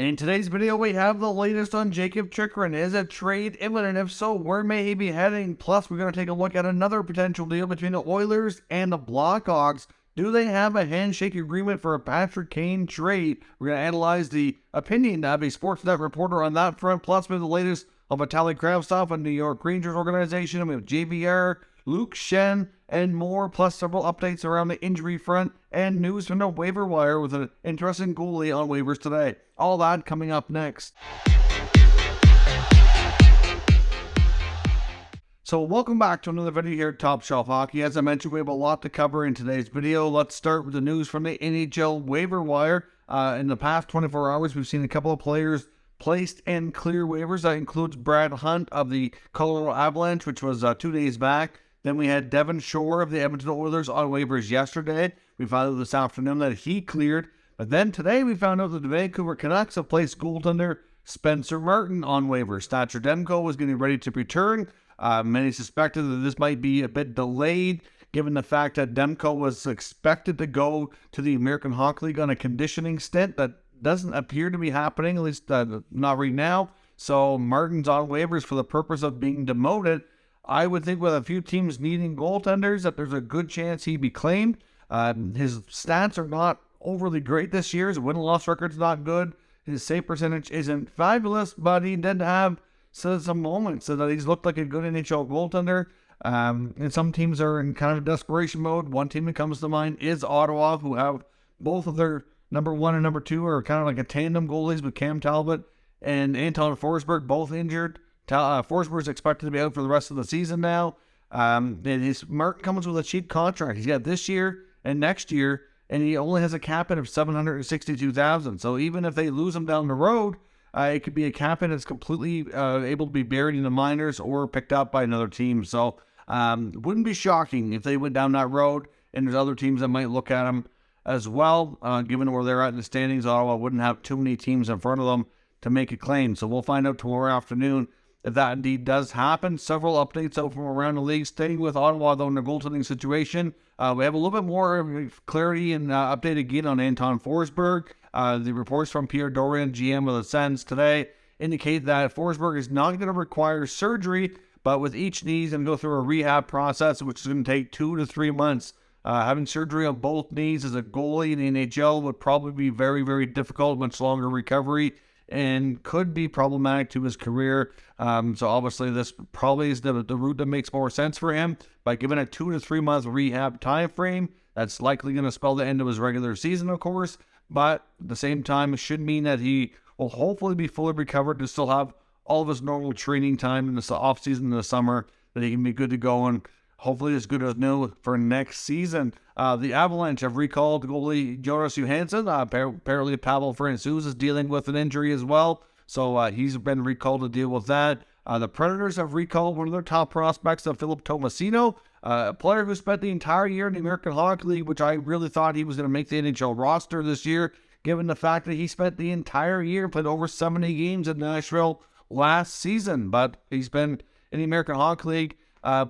In today's video, we have the latest on Jacob Chychrun. Is a trade imminent? If so, where may he be heading? Plus, we're going to take a look at another potential deal between the Oilers and the Blackhawks. Do they have a handshake agreement for a Patrick Kane trade? We're going to analyze the opinion of a Sportsnet reporter on that front. Plus, we have the latest of Vitaly Kravtsov and New York Rangers organization. We have JVR, Luke, Schenn, and more, plus several updates around the injury front and news from the waiver wire with an interesting goalie on waivers today. All that coming up next. So welcome back to another video here at Top Shelf Hockey. As I mentioned, we have a lot to cover in today's video. Let's start with the news from the NHL waiver wire. In the past 24 hours, we've seen a couple of players placed in clear waivers. That includes Brad Hunt of the Colorado Avalanche, which was 2 days back. Then we had Devon Shore of the Edmonton Oilers on waivers yesterday. We found out this afternoon that he cleared. But then today we found out that the Vancouver Canucks have placed goaltender Spencer Martin on waivers. Thatcher Demko was getting ready to return. Many suspected that this might be a bit delayed, given the fact that Demko was expected to go to the American Hockey League on a conditioning stint. That doesn't appear to be happening, at least not right now. So Martin's on waivers for the purpose of being demoted. I would think with a few teams needing goaltenders that there's a good chance he'd be claimed. His stats are not overly great this year. His win-loss record's not good. His save percentage isn't fabulous, but he did have some moments so that he's looked like a good NHL goaltender. And some teams are in kind of desperation mode. One team that comes to mind is Ottawa, who have both of their number one and number two are kind of like a tandem goalies with Cam Talbot and Anton Forsberg, both injured. Forsberg is expected to be out for the rest of the season now. And his Martin comes with a cheap contract. He's got this year and next year, and he only has a cap hit of $762,000. So even if they lose him down the road, it could be a cap hit that's completely able to be buried in the minors or picked up by another team. So wouldn't be shocking if they went down that road. And there's other teams that might look at him as well. Given where they're at in the standings, Ottawa wouldn't have too many teams in front of them to make a claim. So we'll find out tomorrow afternoon if that indeed does happen. Several updates out from around the league. Staying with Ottawa, though, in the goaltending situation, we have a little bit more clarity and update again on Anton Forsberg. The reports from Pierre Dorian, GM of the Sens today, indicate that Forsberg is not going to require surgery, but with each knee, he's going to go through a rehab process, which is going to take 2 to 3 months. Having surgery on both knees as a goalie in the NHL would probably be very, very difficult, much longer recovery, and could be problematic to his career. So obviously this probably is the route that makes more sense for him. By giving a 2 to 3 month rehab time frame, that's likely going to spell the end of his regular season, of course. But at the same time, it should mean that he will hopefully be fully recovered to still have all of his normal training time in the offseason in the summer, that he can be good to go and hopefully as good as new for next season. The Avalanche have recalled goalie Jonas Johansson. Apparently Pavel Francouz is dealing with an injury as well, so he's been recalled to deal with that. The Predators have recalled one of their top prospects, Philip Tomasino, a player who spent the entire year in the American Hockey League, which I really thought he was going to make the NHL roster this year, given the fact that he spent the entire year, played over 70 games in Nashville last season. But he's been in the American Hockey League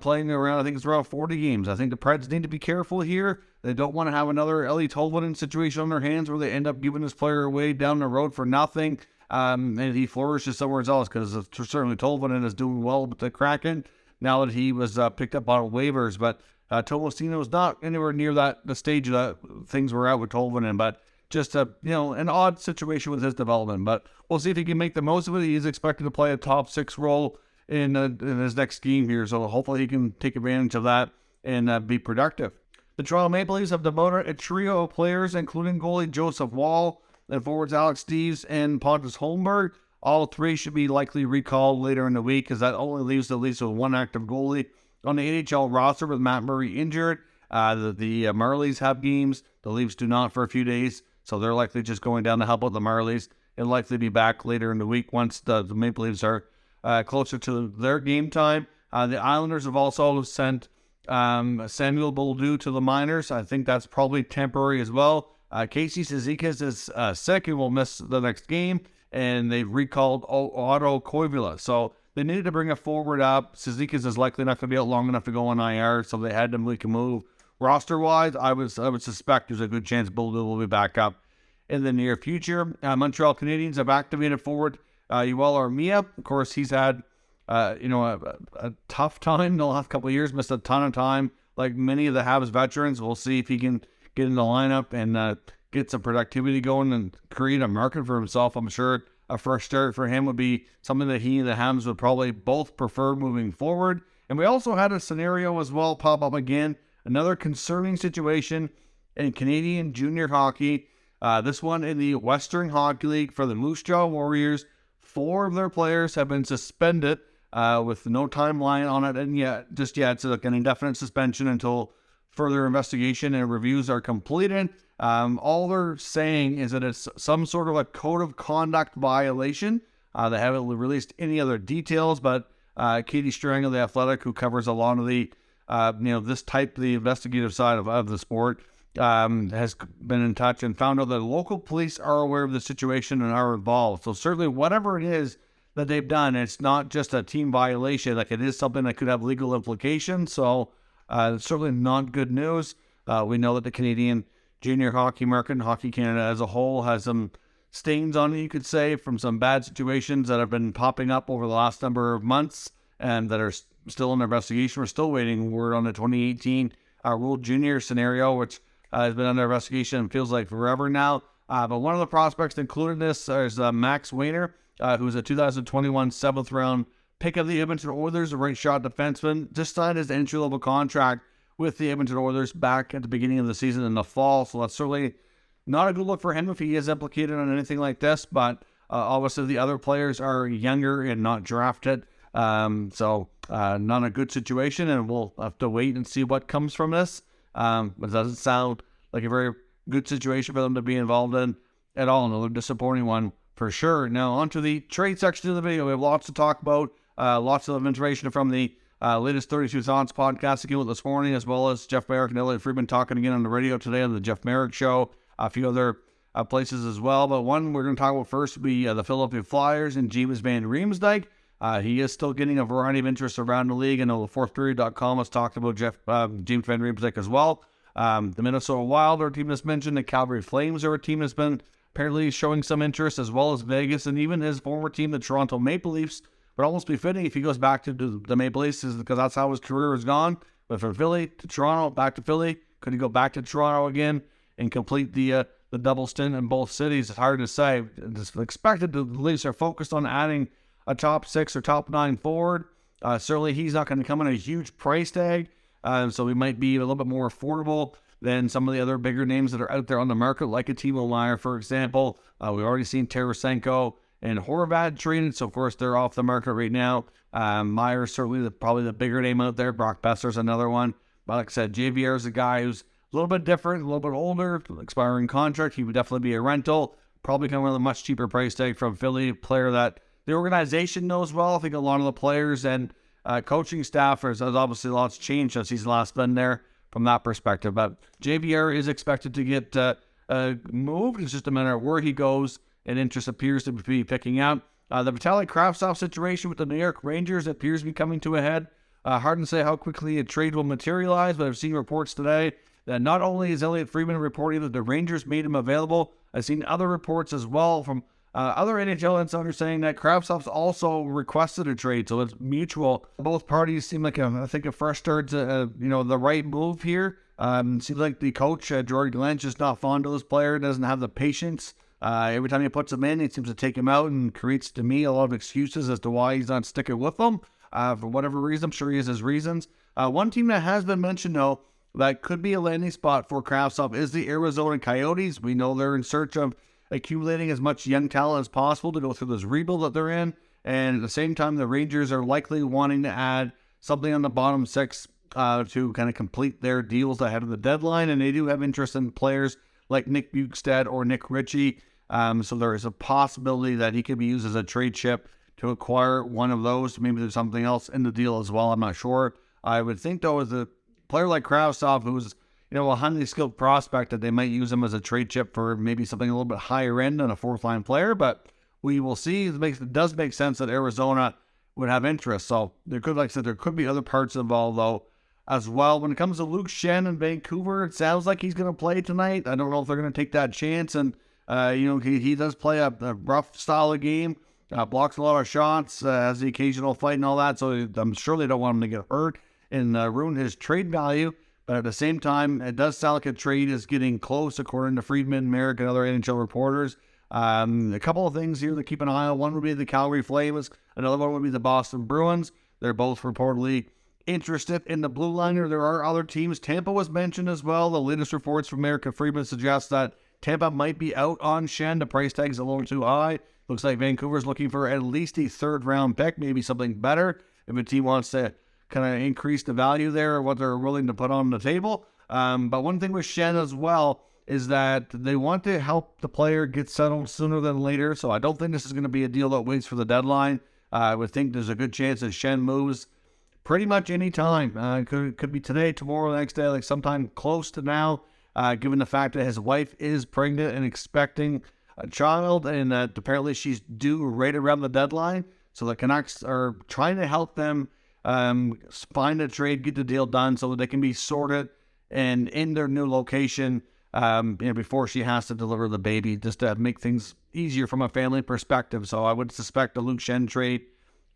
playing around, I think it's around 40 games. I think the Preds need to be careful here. They don't want to have another Ellie Tolvanen situation on their hands where they end up giving this player away down the road for nothing. And he flourishes somewhere else, because certainly Tolvanen is doing well with the Kraken now that he was picked up on waivers. But Tomasino is not anywhere near the stage that things were at with Tolvanen. But just an odd situation with his development. But we'll see if he can make the most of it. He is expected to play a top 6 role in his next game here, so hopefully he can take advantage of that and be productive. The Toronto Maple Leafs have demoted a trio of players, including goalie Joseph Woll, and forwards Alex Steeves and Pontus Holmberg. All three should be likely recalled later in the week, as that only leaves the Leafs with one active goalie on the NHL roster with Matt Murray injured. The Marlies have games. The Leafs do not for a few days, so they're likely just going down to help out the Marlies and likely be back later in the week once the Maple Leafs are closer to their game time. The Islanders have also sent Samuel Bolduc to the minors. I think that's probably temporary as well. Casey Cizikas is sick and will miss the next game, and they've recalled Otto Koivula. So they needed to bring a forward up. Cizikas is likely not going to be out long enough to go on IR, so they had to make a move. Roster-wise, I would suspect there's a good chance Bolduc will be back up in the near future. Montreal Canadiens have activated forward Yoel Armia. Of course, he's had a tough time the last couple of years, missed a ton of time, like many of the Habs veterans. We'll see if he can get in the lineup and get some productivity going and create a market for himself. I'm sure a fresh start for him would be something that he and the Habs would probably both prefer moving forward. And we also had a scenario as well pop up again, another concerning situation in Canadian junior hockey. This one in the Western Hockey League for the Moose Jaw Warriors. 4 of their players have been suspended with no timeline on it, and just yet it's like an indefinite suspension until further investigation and reviews are completed. All they're saying is that it's some sort of a code of conduct violation. They haven't released any other details, but Katie Strang of The Athletic, who covers a lot of the this type of the investigative side of the sport, has been in touch and found out that local police are aware of the situation and are involved. So certainly whatever it is that they've done, it's not just a team violation. Like, it is something that could have legal implications. So it's certainly not good news. We know that the Canadian junior hockey market and Hockey Canada as a whole has some stains on it, you could say, from some bad situations that have been popping up over the last number of months and that are still under investigation. We're still waiting word on the 2018 World Junior scenario, which has been under investigation and feels like forever now. But one of the prospects included in this is Max Weiner, who was a 2021 7th round pick of the Edmonton Oilers, a right shot defenseman, just signed his entry-level contract with the Edmonton Oilers back at the beginning of the season in the fall. So that's certainly not a good look for him if he is implicated on anything like this. But obviously the other players are younger and not drafted. So not a good situation, and we'll have to wait and see what comes from this. But it doesn't sound like a very good situation for them to be involved in at all. Another disappointing one for sure. Now on to the trade section of the video. We have lots to talk about. Lots of information from the latest 32 Thoughts podcast that came out this morning, as well as Jeff Merrick and Elliot Friedman talking again on the radio today on the Jeff Merrick Show. A few other places as well. But one we're going to talk about first will be the Philadelphia Flyers and James Van Riemsdyk. He is still getting a variety of interest around the league. I know the fourthperiod.com has talked about James Van Riemsdyk as well. The Minnesota Wild are a team that's mentioned. The Calgary Flames are a team that's been apparently showing some interest, as well as Vegas, and even his former team, the Toronto Maple Leafs. Would almost be fitting if he goes back to the Maple Leafs, because that's how his career has gone. But from Philly to Toronto, back to Philly, could he go back to Toronto again and complete the double stint in both cities? It's hard to say. It's expected the Leafs are focused on adding a top 6 or top 9 forward. Certainly he's not going to come in a huge price tag, so he might be a little bit more affordable than some of the other bigger names that are out there on the market, like a Timo Meier, for example. We've already seen Tarasenko and Horvat traded, so of course they're off the market right now. Meier is certainly probably the bigger name out there. Brock Besser's another one. But like I said, JVR is a guy who's a little bit different, a little bit older, expiring contract. He would definitely be a rental. Probably come with a much cheaper price tag from Philly, a player that the organization knows well. I think a lot of the players and coaching staff has obviously lots changed since he's last been there from that perspective. But JVR is expected to get moved. It's just a matter of where he goes, and interest appears to be picking up. The Vitaly Kravtsov situation with the New York Rangers appears to be coming to a head. Hard to say how quickly a trade will materialize, but I've seen reports today that not only is Elliot Friedman reporting that the Rangers made him available, I've seen other reports as well from other NHL insiders saying that Kravtsov's also requested a trade, so it's mutual. Both parties seem like I think a fresh start's the right move here. Seems like the coach, Gerard Glenn's just not fond of this player, doesn't have the patience. Every time he puts him in, he seems to take him out and creates, to me, a lot of excuses as to why he's not sticking with them. For whatever reason, I'm sure he has his reasons. One team that has been mentioned, though, that could be a landing spot for Kravtsov is the Arizona Coyotes. We know they're in search of accumulating as much young talent as possible to go through this rebuild that they're in. And at the same time, the Rangers are likely wanting to add something on the bottom 6 to kind of complete their deals ahead of the deadline. And they do have interest in players like Nick Bukestad or Nick Ritchie. So there is a possibility that he could be used as a trade chip to acquire one of those. Maybe there's something else in the deal as well. I'm not sure. I would think, though, as a player like Kravtsov, who's a highly skilled prospect, that they might use him as a trade chip for maybe something a little bit higher end than a fourth-line player. But we will see. It does make sense that Arizona would have interest. So there could, like I said, there could be other parts involved, though, as well. When it comes to Luke Schenn in Vancouver, it sounds like he's going to play tonight. I don't know if they're going to take that chance and He does play a rough style of game, blocks a lot of shots, has the occasional fight and all that, so I'm sure they don't want him to get hurt and ruin his trade value. But at the same time, it does sound like a trade is getting close, according to Friedman, Merrick, and other NHL reporters. A couple of things here to keep an eye on. One would be the Calgary Flames. Another one would be the Boston Bruins. They're both reportedly interested in the blue liner. There are other teams. Tampa was mentioned as well. The latest reports from Merrick and Friedman suggest that Tampa might be out on Schenn. The price tag is a little too high. Looks like Vancouver's looking for at least a third-round pick, maybe something better, if a team wants to kind of increase the value there or what they're willing to put on the table. But one thing with Schenn as well is that they want to help the player get settled sooner than later. So I don't think this is going to be a deal that waits for the deadline. I would think there's a good chance that Schenn moves pretty much any time. Could be today, tomorrow, the next day, like sometime close to now, given the fact that his wife is pregnant and expecting a child, and that apparently she's due right around the deadline. So the Canucks are trying to help them find a trade, get the deal done so that they can be sorted and in their new location before she has to deliver the baby, just to make things easier from a family perspective. So I would suspect a Luke Schenn trade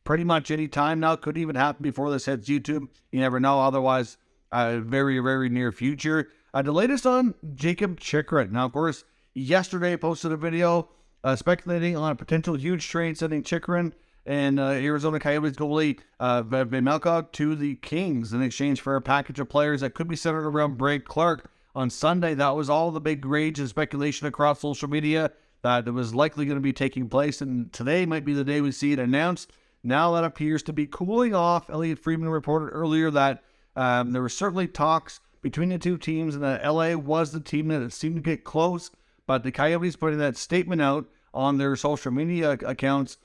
pretty much any time now. Could even happen before this hits YouTube. You never know. Otherwise, very, very near future. The latest on Jakob Chychrun. Now, of course, yesterday I posted a video speculating on a potential huge trade sending Chychrun and Arizona Coyotes goalie Vancouver to the Kings in exchange for a package of players that could be centered around Brad Clark. On Sunday, that was all the big rage and speculation across social media that it was likely going to be taking place, and today might be the day we see it announced. Now that appears to be cooling off. Elliot Friedman reported earlier that there were certainly talks between the two teams, and that LA was the team that seemed to get close, but the Coyotes putting that statement out on their social media accounts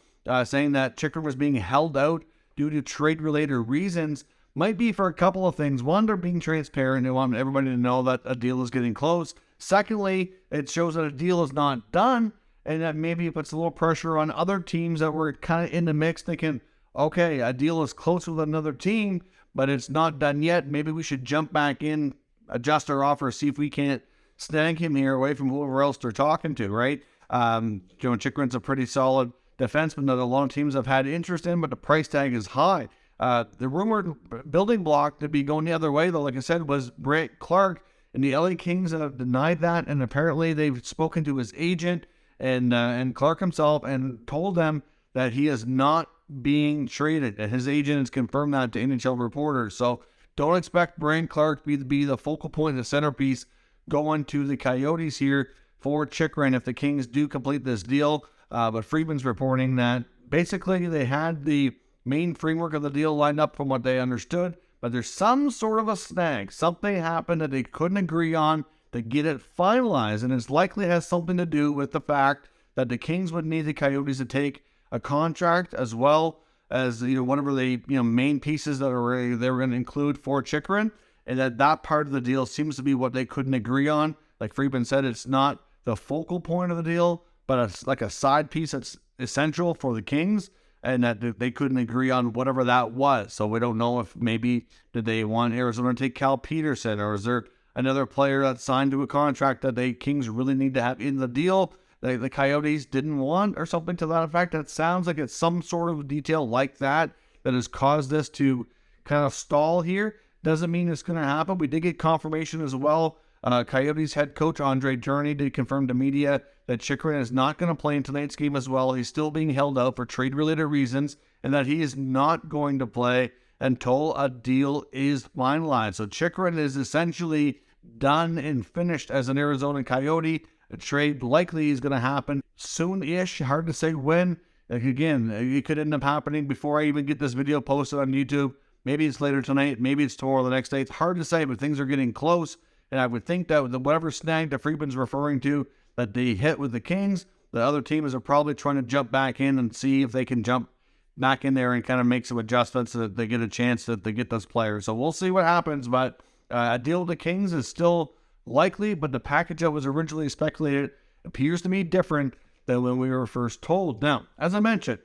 saying that Chychrun was being held out due to trade-related reasons might be for a couple of things. One, they're being transparent. They want everybody to know that a deal is getting close. Secondly, it shows that a deal is not done, and that maybe it puts a little pressure on other teams that were kind of in the mix thinking, okay, a deal is close with another team, but it's not done yet. Maybe we should jump back in, adjust our offer, see if we can't snag him here away from whoever else they're talking to, right? Chychrun's a pretty solid defenseman that a lot of teams have had interest in, but the price tag is high. The rumored building block to be going the other way, though, like I said, was Brad Clark, and the LA Kings have denied that, and apparently they've spoken to his agent and Clark himself and told them that he is not being traded, and his agent has confirmed that to NHL reporters. So don't expect Brad Clark to be the focal point, the centerpiece going to the Coyotes here for Chychrun if the Kings do complete this deal. But Friedman's reporting that basically they had the main framework of the deal lined up from what they understood, but there's some sort of a snag. Something happened that they couldn't agree on to get it finalized, and it's likely has something to do with the fact that the Kings would need the Coyotes to take a contract as well as whatever the main pieces that they were going to include for Chychrun, and that part of the deal seems to be what they couldn't agree on. Like Friedman said, it's not the focal point of the deal, but it's like a side piece that's essential for the Kings, and that they couldn't agree on whatever that was. So we don't know if maybe did they want Arizona to take Cal Peterson, or is there another player that's signed to a contract that the Kings really need to have in the deal that the Coyotes didn't want, or something to that effect. That sounds like it's some sort of detail like that has caused this to kind of stall here. Doesn't mean it's going to happen. We did get confirmation as well. Coyotes head coach Andre Tourigny did confirm to media that Chychrun is not going to play in tonight's game as well. He's still being held out for trade-related reasons, and that he is not going to play until a deal is finalized. So Chychrun is essentially done and finished as an Arizona Coyote. A trade likely is going to happen soon-ish. Hard to say when. Like again, it could end up happening before I even get this video posted on YouTube. Maybe it's later tonight. Maybe it's tomorrow or the next day. It's hard to say, but things are getting close. And I would think that whatever snag that Friedman's referring to that they hit with the Kings, the other teams are probably trying to jump back in and see if they can jump back in there and kind of make some adjustments so that they get a chance that they get those players. So we'll see what happens, but a deal with the Kings is still likely, but the package that was originally speculated appears to me different than when we were first told. Now, as I mentioned,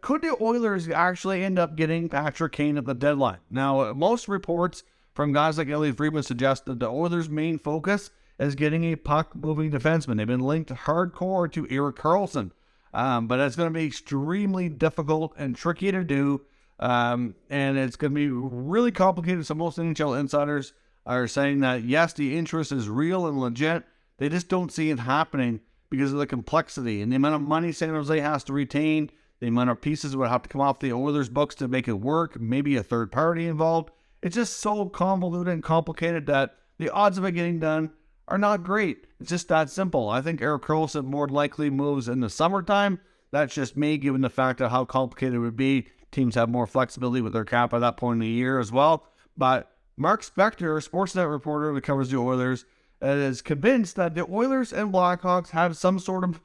could the Oilers actually end up getting Patrick Kane at the deadline? Now, most reports from guys like Elliot Friedman suggest that the Oilers' main focus is getting a puck-moving defenseman. They've been linked hardcore to Erik Karlsson, but it's going to be extremely difficult and tricky to do, and it's going to be really complicated. So most NHL insiders are saying that, yes, the interest is real and legit. They just don't see it happening because of the complexity and the amount of money San Jose has to retain, the amount of pieces that would have to come off the Oilers' books to make it work, maybe a third party involved. It's just so convoluted and complicated that the odds of it getting done are not great. It's just that simple. I think Erik Karlsson more likely moves in the summertime. That's just me, given the fact of how complicated it would be. Teams have more flexibility with their cap at that point in the year as well. But Mark Spector, a Sportsnet reporter that covers the Oilers, is convinced that the Oilers and Blackhawks have some sort of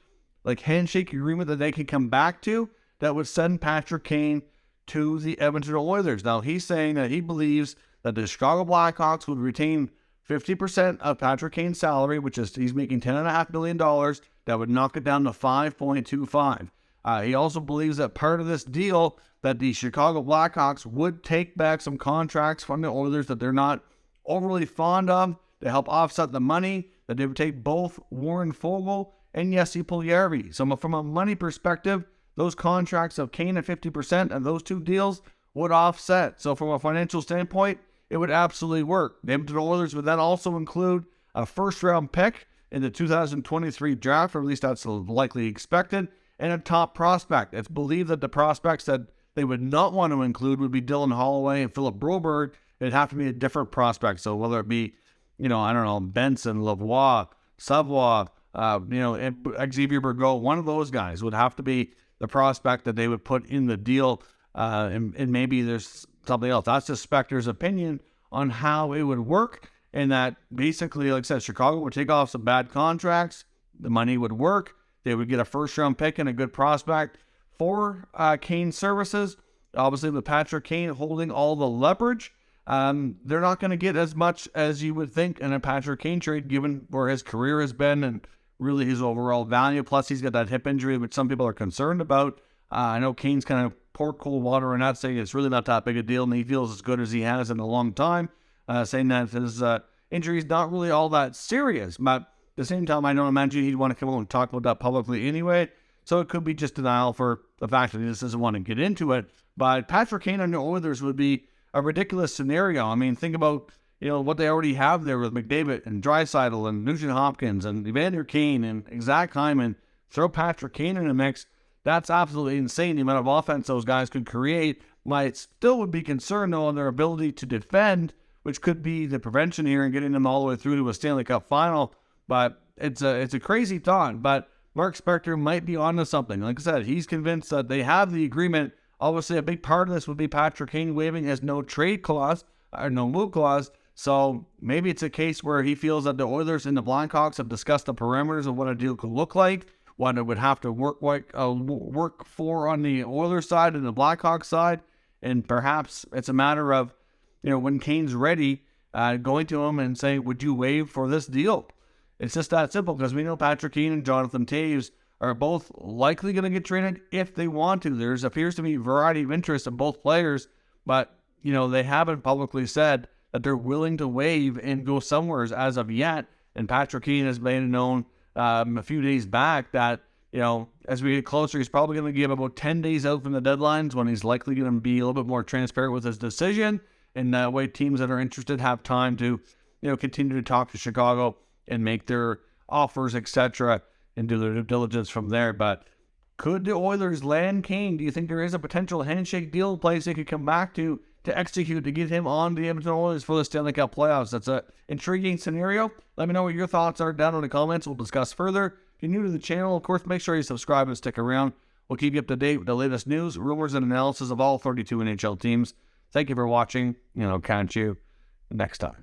handshake agreement that they can come back to that would send Patrick Kane to the Edmonton Oilers. Now, he's saying that he believes that the Chicago Blackhawks would retain 50% of Patrick Kane's salary, which is he's making $10.5 million. That would knock it down to 5.25. He also believes that part of this deal that the Chicago Blackhawks would take back some contracts from the Oilers that they're not overly fond of to help offset the money, that they would take both Warren Foegele and Jesse Puljujarvi. So from a money perspective, those contracts of Kane at 50% and those two deals would offset. So from a financial standpoint, it would absolutely work. The Edmonton Oilers would then also include a first-round pick in the 2023 draft, or at least that's likely expected, and a top prospect. It's believed that the prospects that they would not want to include would be Dylan Holloway and Philip Broberg. It'd have to be a different prospect. So whether it be, Benson, Lavoie, Savoie, Xavier Bergot, one of those guys would have to be the prospect that they would put in the deal, and maybe there's something else. That's just Spector's opinion on how it would work, and that basically, like I said, Chicago would take off some bad contracts, the money would work, they would get a first-round pick and a good prospect for Kane's services. Obviously, with Patrick Kane holding all the leverage, they're not going to get as much as you would think in a Patrick Kane trade, given where his career has been and really his overall value. Plus, he's got that hip injury, which some people are concerned about. I know Kane's kind of poured cold water on that, saying it's really not that big a deal, and he feels as good as he has in a long time, saying that his injury is not really all that serious. But at the same time, I don't imagine he'd want to come out and talk about that publicly anyway. So it could be just denial for the fact that he just doesn't want to get into it. But Patrick Kane on the Oilers would be a ridiculous scenario. I mean, think about what they already have there with McDavid and Draisaitl and Nugent Hopkins and Evander Kane and Zach Hyman. Throw Patrick Kane in the mix. That's absolutely insane, the amount of offense those guys could create. I still would be concerned, though, on their ability to defend, which could be the prevention here and getting them all the way through to a Stanley Cup final. But it's a crazy thought. But Mark Spector might be onto something. Like I said, he's convinced that they have the agreement. Obviously, a big part of this would be Patrick Kane waiving his no trade clause, or no move clause. So maybe it's a case where he feels that the Oilers and the Blackhawks have discussed the parameters of what a deal could look like, what it would have to work for on the Oilers side and the Blackhawks side, and perhaps it's a matter of, when Kane's ready, going to him and saying, would you waive for this deal? It's just that simple, because we know Patrick Kane and Jonathan Toews are both likely going to get traded if they want to. There appears to be a variety of interest in both players, but, they haven't publicly said that they're willing to waive and go somewhere as of yet. And Patrick Kane has made it known a few days back that, as we get closer, he's probably going to give about 10 days out from the deadlines when he's likely going to be a little bit more transparent with his decision. And that way teams that are interested have time to, continue to talk to Chicago and make their offers, etc., and do their due diligence from there. But could the Oilers land Kane? Do you think there is a potential handshake deal in place they could come back to execute to get him on the Edmonton Oilers for the Stanley Cup playoffs? That's an intriguing scenario. Let me know what your thoughts are down in the comments. We'll discuss further. If you're new to the channel, of course, make sure you subscribe and stick around. We'll keep you up to date with the latest news, rumors, and analysis of all 32 NHL teams. Thank you for watching, and I'll catch you next time.